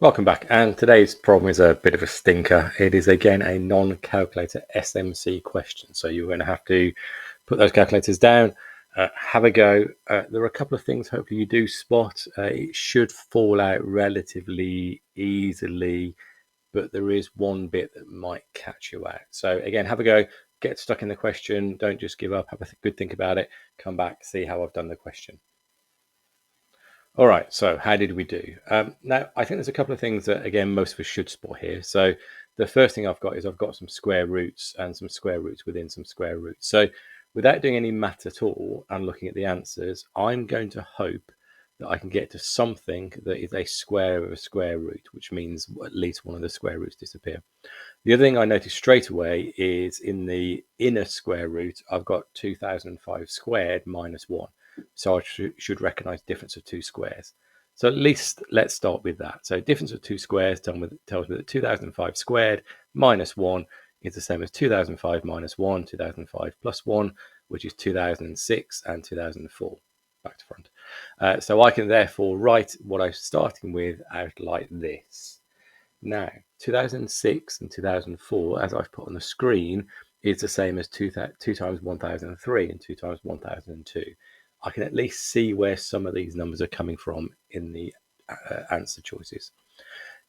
Welcome back, and today's problem is a bit of a stinker. It is again a non-calculator SMC question, so you're going to have to put those calculators down, have a go. There are a couple of things hopefully you do spot. It should fall out relatively easily, but there is one bit that might catch you out. So again, have a go, get stuck in the question, don't just give up, have a good think about it, come back, see how I've done the question. All right, so how did we do? Now, I think there's a couple of things that, again, most of us should spot here. So the first thing I've got is I've got some square roots and some square roots within some square roots. So without doing any math at all and looking at the answers, I'm going to hope that I can get to something that is a square of a square root, which means at least one of the square roots disappear. The other thing I noticed straight away is in the inner square root, I've got 2005 squared minus 1. So I should recognize difference of two squares. So at least let's start with that. So difference of two squares tells me that 2005 squared minus 1 is the same as 2005 minus 1, 2005 plus 1, which is 2006 and 2004. Back to front. So I can therefore write what I'm starting with out like this. Now, 2006 and 2004, as I've put on the screen, is the same as 2 times 1003 and 2 times 1002. I can at least see where some of these numbers are coming from in the answer choices.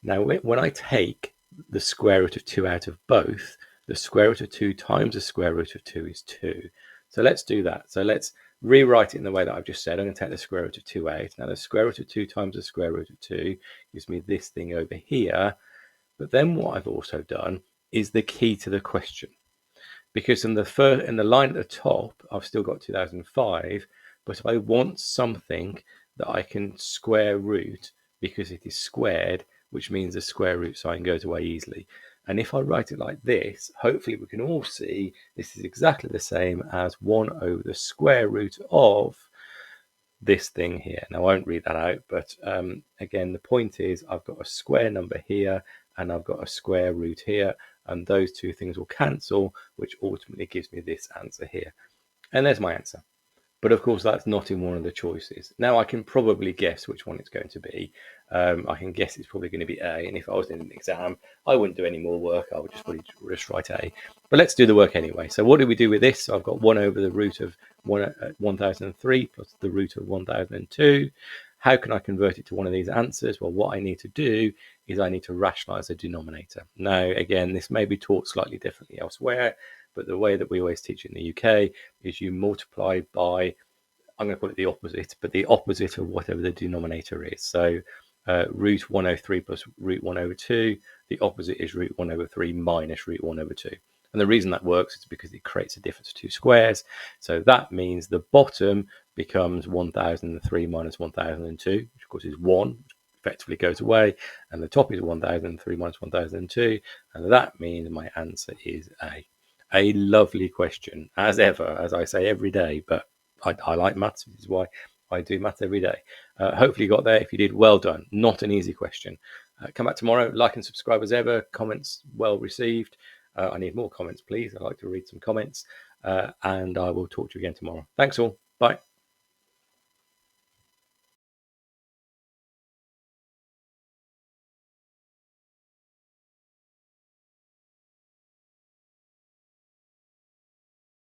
Now, when I take the square root of 2 out of both, the square root of 2 times the square root of 2 is 2. So let's do that. So let's rewrite it in the way that I've just said. I'm going to take the square root of 2 out. Now, the square root of 2 times the square root of 2 gives me this thing over here. But then what I've also done is the key to the question. Because in the line at the top, I've still got 2005, but if I want something that I can square root because it is squared, which means the square root sign goes away easily. And if I write it like this, hopefully we can all see this is exactly the same as 1 over the square root of this thing here. Now, I won't read that out, but again, the point is I've got a square number here and I've got a square root here, and those two things will cancel, which ultimately gives me this answer here. And there's my answer. But of course, that's not in one of the choices. Now, I can probably guess which one it's going to be. I can guess it's probably going to be A. And if I was in an exam, I wouldn't do any more work. I would just probably just write A. But let's do the work anyway. So what do we do with this? So I've got 1 over the root of 1003 plus the root of 1002. How can I convert it to one of these answers? Well, what I need to do is I need to rationalize the denominator. Now, again, this may be taught slightly differently elsewhere, but the way that we always teach in the UK is you multiply by, I'm going to call it the opposite, but the opposite of whatever the denominator is. So root 103 plus root 1 over 2, the opposite is root 1 over 3 minus root 1 over 2. And the reason that works is because it creates a difference of two squares. So that means the bottom becomes 1003 minus 1002, which of course is 1, which effectively goes away. And the top is 1003 minus 1002. And that means my answer is A. A lovely question, as ever, as I say every day, but I like maths, which is why I do maths every day. Hopefully you got there. If you did, well done. Not an easy question. Come back tomorrow, like and subscribe as ever. Comments well received. I need more comments, please. I'd like to read some comments. And I will talk to you again tomorrow. Thanks all. Bye.